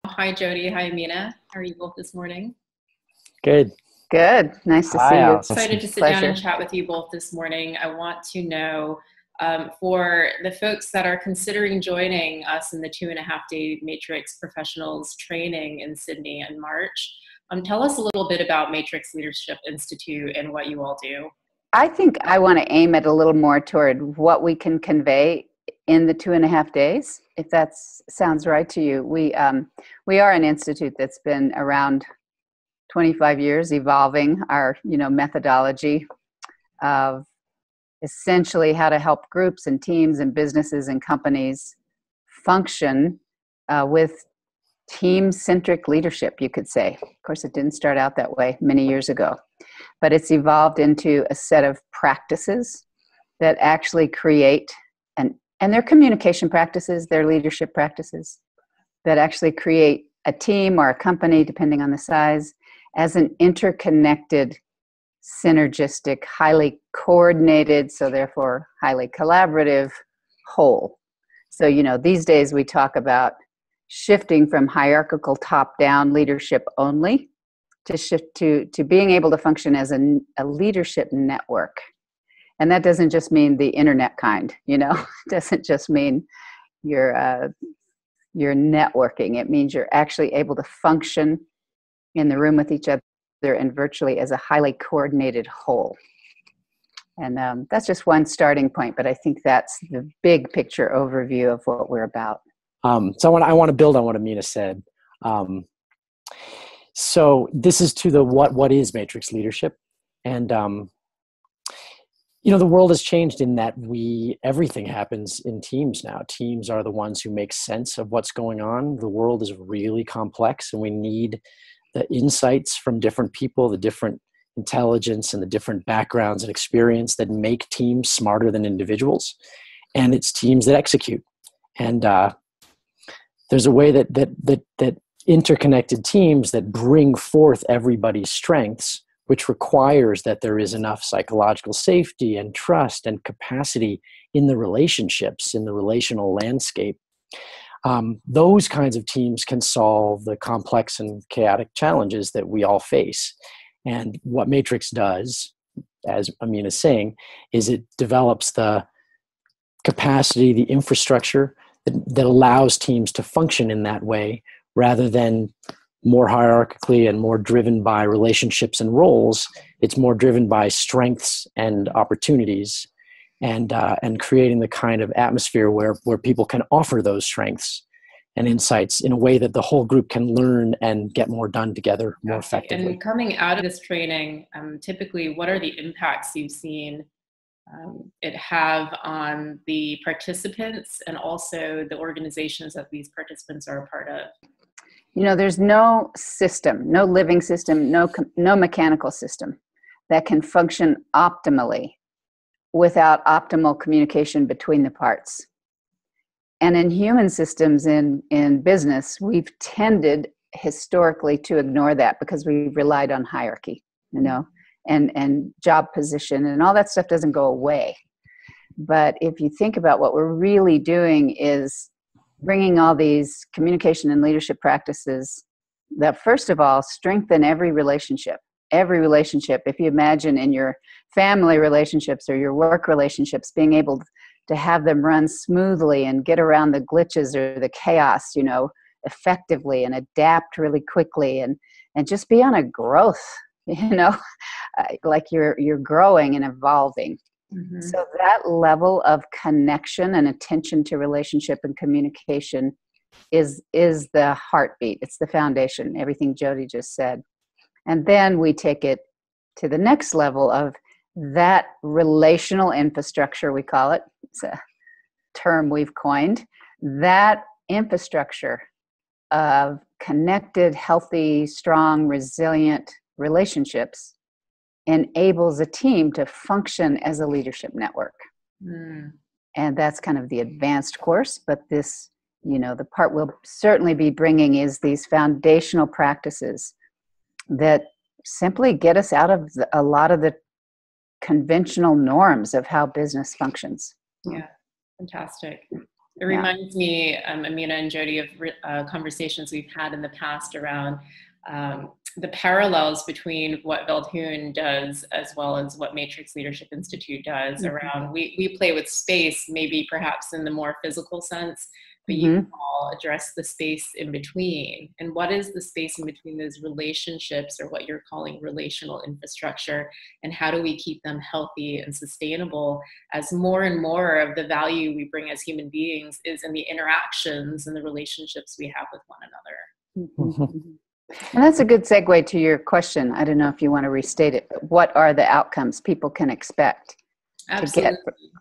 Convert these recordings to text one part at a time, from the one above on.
Hi, Jody. Hi, Amina. How are you both this morning? Good. Good. Nice to see Hi, you. Allison. Excited to sit down and chat with you both this morning. I want to know for the folks that are considering joining us in the 2.5-day Matrix Professionals training in Sydney in March, tell us a little bit about Matrix Leadership Institute and what you all do. I think I want to aim it a little more toward what we can convey in the 2.5 days, if that sounds right to you. We are an institute that's been around 25 years, evolving our methodology of essentially how to help groups and teams and businesses and companies function with team-centric leadership, you could say. Of course, it didn't start out that way many years ago, but it's evolved into a set of practices that actually create, and they're communication practices, they're leadership practices, that actually create a team or a company, depending on the size, as an interconnected, synergistic, highly coordinated, so therefore highly collaborative whole. So, these days we talk about shifting from hierarchical top-down leadership only to shift to being able to function as a leadership network. And that doesn't just mean the internet kind, it doesn't just mean you're networking. It means you're actually able to function in the room with each other and virtually as a highly coordinated whole. And that's just one starting point, but I think that's the big picture overview of what we're about. So I want to build on what Amina said. So this is to the what is Matrix Leadership, and the world has changed in that everything happens in teams now. Teams are the ones who make sense of what's going on. The world is really complex, and we need the insights from different people, the different intelligence and the different backgrounds and experience that make teams smarter than individuals. And it's teams that execute. And there's a way that interconnected teams that bring forth everybody's strengths, which requires that there is enough psychological safety and trust and capacity in the relationships, in the relational landscape. Those kinds of teams can solve the complex and chaotic challenges that we all face. And what Matrix does, as Amina is saying, is it develops the capacity, the infrastructure that allows teams to function in that way, rather than more hierarchically and more driven by relationships and roles. It's more driven by strengths and opportunities, and creating the kind of atmosphere where people can offer those strengths and insights in a way that the whole group can learn and get more done together more effectively. And coming out of this training, typically, what are the impacts you've seen it have on the participants and also the organizations that these participants are a part of? There's no system, no living system, no mechanical system that can function optimally without optimal communication between the parts. And in human systems, in business, we've tended historically to ignore that because we relied on hierarchy, and job position, and all that stuff doesn't go away. But if you think about what we're really doing is bringing all these communication and leadership practices that, first of all, strengthen every relationship. Every relationship, if you imagine in your family relationships or your work relationships, being able to have them run smoothly and get around the glitches or the chaos, effectively, and adapt really quickly, and just be on a growth, like you're growing and evolving. Mm-hmm. So that level of connection and attention to relationship and communication is the heartbeat. It's the foundation, everything Jody just said. And then we take it to the next level of that relational infrastructure, we call it. It's a term we've coined. That infrastructure of connected, healthy, strong, resilient relationships enables a team to function as a leadership network. Mm. And that's kind of the advanced course, but this, the part we'll certainly be bringing is these foundational practices that simply get us out of a lot of the conventional norms of how business functions. Yeah, fantastic. It reminds me, Amina and Jody, of conversations we've had in the past around the parallels between what Veldhoen does as well as what Matrix Leadership Institute does around, we play with space, maybe perhaps in the more physical sense, but you all address the space in between. And what is the space in between those relationships, or what you're calling relational infrastructure, and how do we keep them healthy and sustainable, as more and more of the value we bring as human beings is in the interactions and the relationships we have with one another. And that's a good segue to your question. I don't know if you want to restate it, but what are the outcomes people can expect to get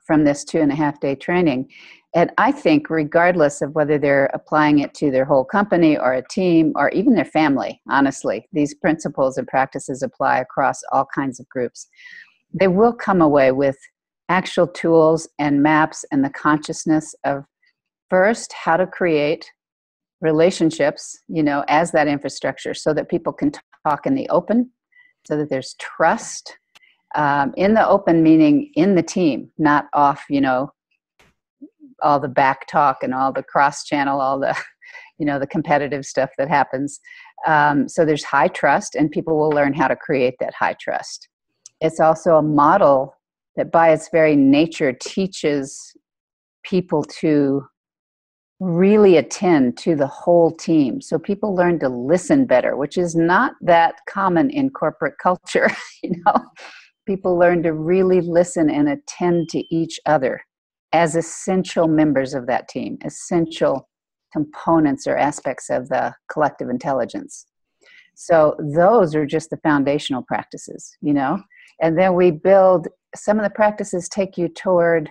from this 2.5-day training? And I think regardless of whether they're applying it to their whole company or a team or even their family, honestly, these principles and practices apply across all kinds of groups. They will come away with actual tools and maps and the consciousness of, first, how to create relationships, as that infrastructure, so that people can talk in the open, so that there's trust in the open, meaning in the team, not off, all the back talk and all the cross channel, all the, the competitive stuff that happens. So there's high trust, and people will learn how to create that high trust. It's also a model that by its very nature teaches people to really attend to the whole team. So people learn to listen better, which is not that common in corporate culture. People learn to really listen and attend to each other as essential members of that team, essential components or aspects of the collective intelligence. So those are just the foundational practices, and then we build, some of the practices take you toward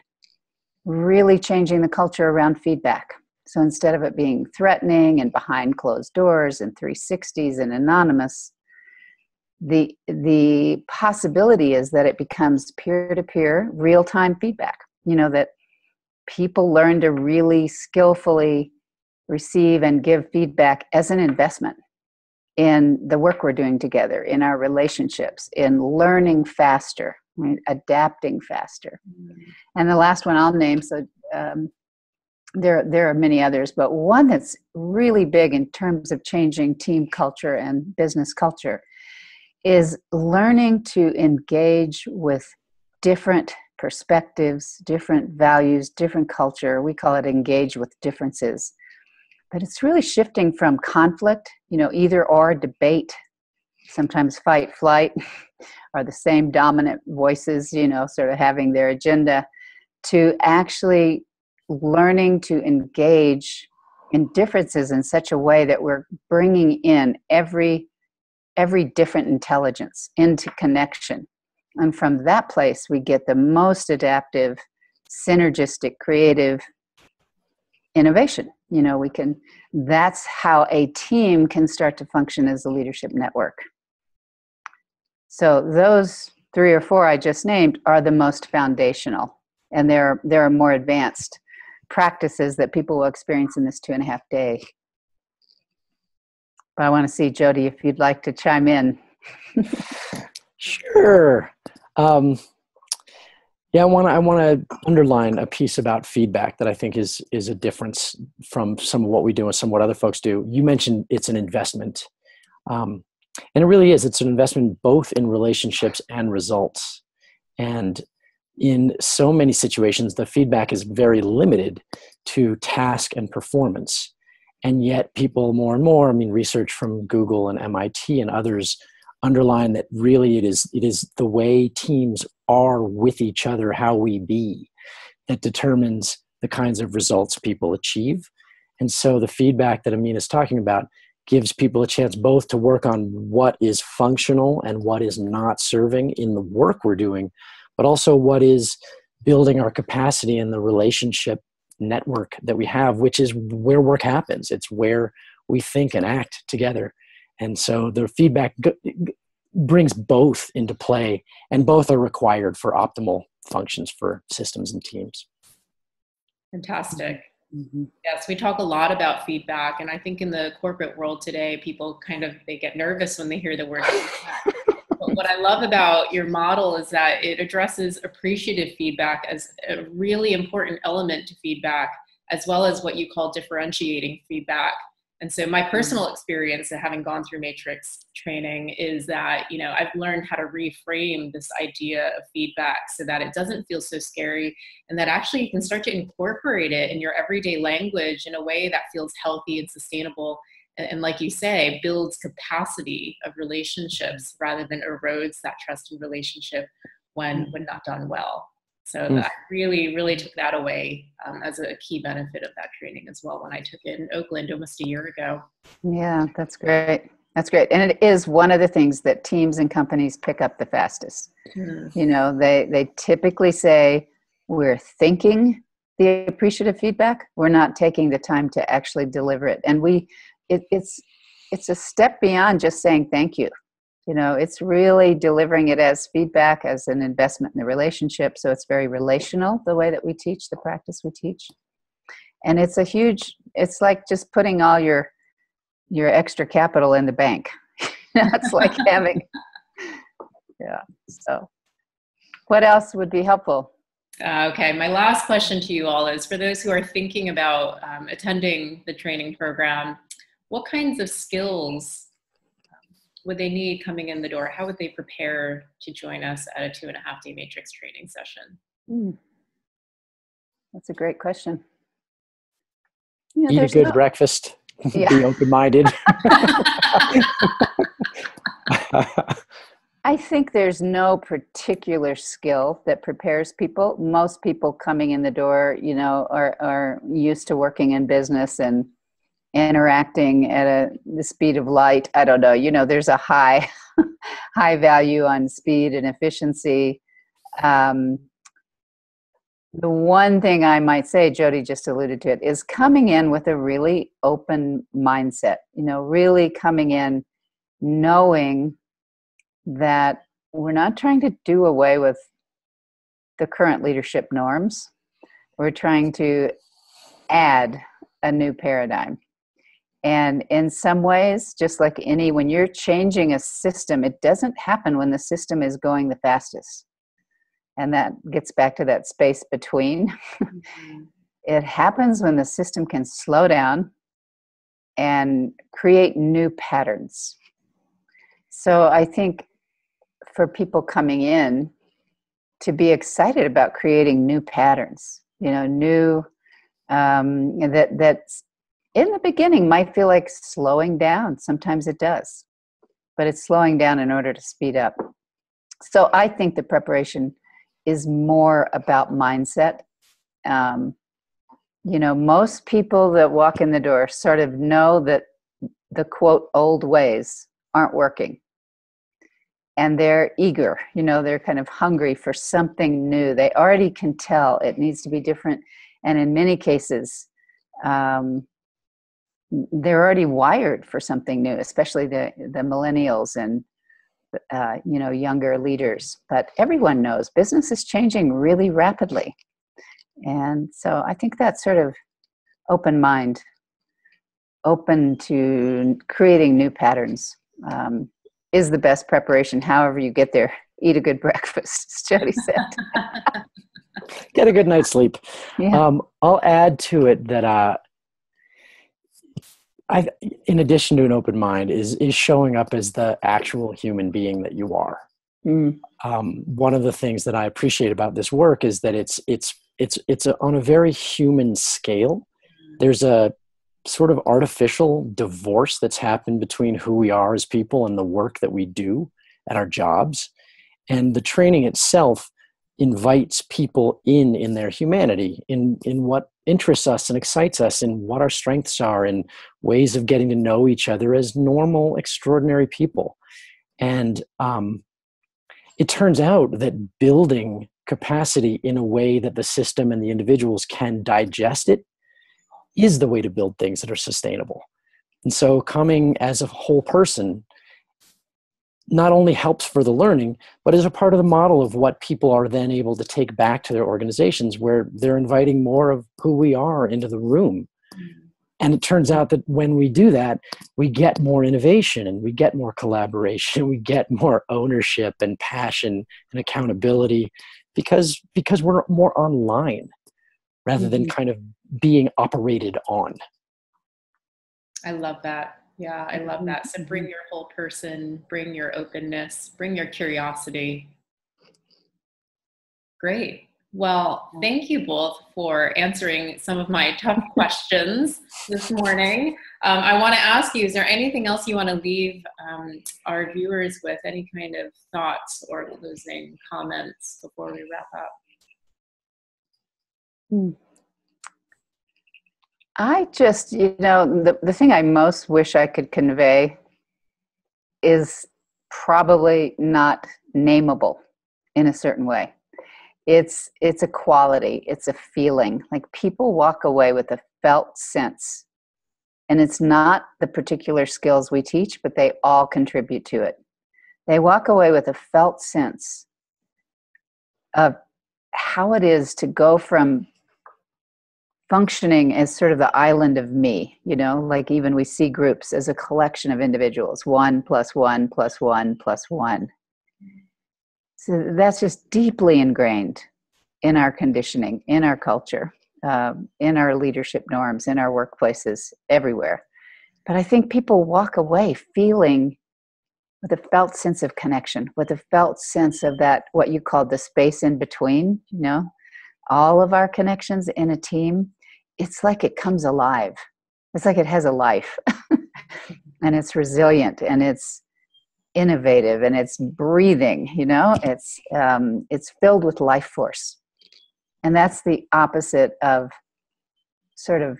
really changing the culture around feedback. So instead of it being threatening and behind closed doors and 360s and anonymous, the possibility is that it becomes peer-to-peer, real-time feedback, that people learn to really skillfully receive and give feedback as an investment in the work we're doing together, in our relationships, in learning faster, right? Adapting faster. And the last one I'll name, so there are many others, but one that's really big in terms of changing team culture and business culture is learning to engage with different perspectives, different values, different culture. We call it engage with differences. But it's really shifting from conflict, either or debate, sometimes fight, flight, are the same dominant voices, sort of having their agenda, to actually learning to engage in differences in such a way that we're bringing in every different intelligence into connection. And from that place, we get the most adaptive, synergistic, creative innovation. That's how a team can start to function as a leadership network. So those 3 or 4 I just named are the most foundational. And there are more advanced practices that people will experience in this 2.5-day. But I want to see, Jody, if you'd like to chime in. Sure. I want to underline a piece about feedback that I think is a difference from some of what we do and some of what other folks do. You mentioned it's an investment. And it really is. It's an investment both in relationships and results. And in so many situations, the feedback is very limited to task and performance. And yet people more and more, research from Google and MIT and others underline that really it is the way teams are with each other, how we be, that determines the kinds of results people achieve. And so the feedback that Amina is talking about gives people a chance both to work on what is functional and what is not serving in the work we're doing, but also what is building our capacity in the relationship network that we have, which is where work happens. It's where we think and act together. And so the feedback brings both into play, and both are required for optimal functions for systems and teams. Fantastic. Mm-hmm. Yes, we talk a lot about feedback, and I think in the corporate world today, people they get nervous when they hear the word feedback. But what I love about your model is that it addresses appreciative feedback as a really important element to feedback as well as what you call differentiating feedback. And so my personal experience of having gone through matrix training is that, you know, I've learned how to reframe this idea of feedback so that it doesn't feel so scary, and that actually you can start to incorporate it in your everyday language in a way that feels healthy and sustainable. And like you say, builds capacity of relationships rather than erodes that trust and relationship when not done well. So I really, really took that away as a key benefit of that training as well when I took it in Oakland almost a year ago. Yeah, that's great. That's great. And it is one of the things that teams and companies pick up the fastest. You know, they typically say, we're thinking the appreciative feedback. We're not taking the time to actually deliver it. And it's a step beyond just saying thank you. You know, it's really delivering it as feedback, as an investment in the relationship. So it's very relational, the way that we teach, the practice we teach. And it's it's like just putting all your extra capital in the bank. It's like having, yeah. So what else would be helpful? Okay, my last question to you all is, for those who are thinking about attending the training program, what kinds of skills would they need coming in the door? How would they prepare to join us at a 2.5-day matrix training session? That's a great question. Eat a good breakfast. Be open-minded. I think there's no particular skill that prepares people. Most people coming in the door, you know, are used to working in business and interacting at the speed of light. I don't know, you know, there's a high value on speed and efficiency. The one thing I might say, Jody just alluded to it, is coming in with a really open mindset, you know, really coming in knowing that we're not trying to do away with the current leadership norms. We're trying to add a new paradigm. And in some ways, just like when you're changing a system, it doesn't happen when the system is going the fastest. And that gets back to that space between. It happens when the system can slow down and create new patterns. So I think for people coming in, to be excited about creating new patterns, you know, that's in the beginning might feel like slowing down. Sometimes it does, but it's slowing down in order to speed up. So I think the preparation is more about mindset. You know, most people that walk in the door sort of know that the quote old ways aren't working. And they're eager, you know, they're kind of hungry for something new. They already can tell it needs to be different. And in many cases, they're already wired for something new, especially the millennials and, you know, younger leaders. But everyone knows business is changing really rapidly. And so I think that sort of open mind, open to creating new patterns, is the best preparation. However you get there, eat a good breakfast, as Jody said. Get a good night's sleep. Yeah. I'll add to it that in addition to an open mind, is showing up as the actual human being that you are. One of the things that I appreciate about this work is that it's on a very human scale. There's a sort of artificial divorce that's happened between who we are as people and the work that we do at our jobs. And the training itself invites people in their humanity, in what interests us and excites us, and what our strengths are, and ways of getting to know each other as normal, extraordinary people. And it turns out that building capacity in a way that the system and the individuals can digest it is the way to build things that are sustainable. And so coming as a whole person not only helps for the learning, but is a part of the model of what people are then able to take back to their organizations, where they're inviting more of who we are into the room. And it turns out that when we do that, we get more innovation, and we get more collaboration, we get more ownership and passion and accountability, because we're more online rather than kind of being operated on. I love that. Yeah, I love that. So bring your whole person, bring your openness, bring your curiosity. Great. Well, thank you both for answering some of my tough questions this morning. I want to ask you, is there anything else you want to leave our viewers with? Any kind of thoughts or closing comments before we wrap up? I just, the thing I most wish I could convey is probably not nameable in a certain way. It's a quality, it's a feeling. Like people walk away with a felt sense. And it's not the particular skills we teach, but they all contribute to it. They walk away with a felt sense of how it is to go from functioning as sort of the island of me, like even we see groups as a collection of individuals, 1 + 1 + 1 + 1. So that's just deeply ingrained in our conditioning, in our culture, in our leadership norms, in our workplaces, everywhere. But I think people walk away feeling with a felt sense of connection, with a felt sense of that, what you called the space in between, all of our connections in a team. It's like it comes alive. It's like it has a life and it's resilient and it's innovative and it's breathing, it's filled with life force. And that's the opposite of sort of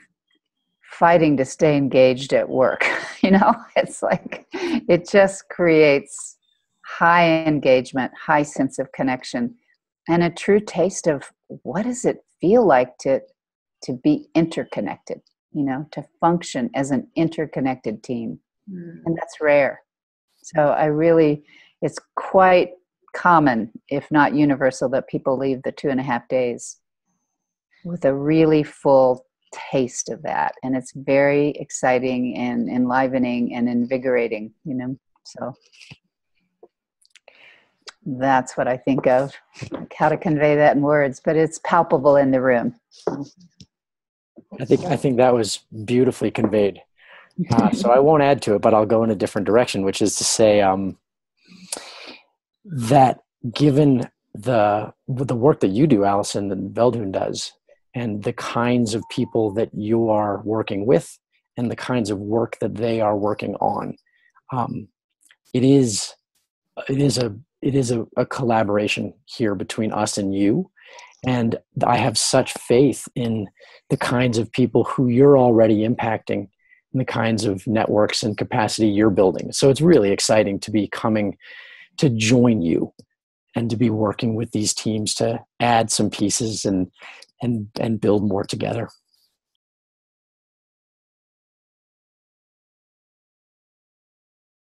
fighting to stay engaged at work. It's like, it just creates high engagement, high sense of connection, and a true taste of what does it feel like to be interconnected, to function as an interconnected team. And that's rare. So it's quite common, if not universal, that people leave the 2.5 days with a really full taste of that. And it's very exciting and enlivening and invigorating, So that's what I think of, like how to convey that in words, but it's palpable in the room. I think that was beautifully conveyed. So I won't add to it, but I'll go in a different direction, which is to say that given the work that you do, Allison, and Veldhoen does, and the kinds of people that you are working with and the kinds of work that they are working on, it is a collaboration here between us and you. And I have such faith in the kinds of people who you're already impacting and the kinds of networks and capacity you're building. So it's really exciting to be coming to join you and to be working with these teams to add some pieces and build more together.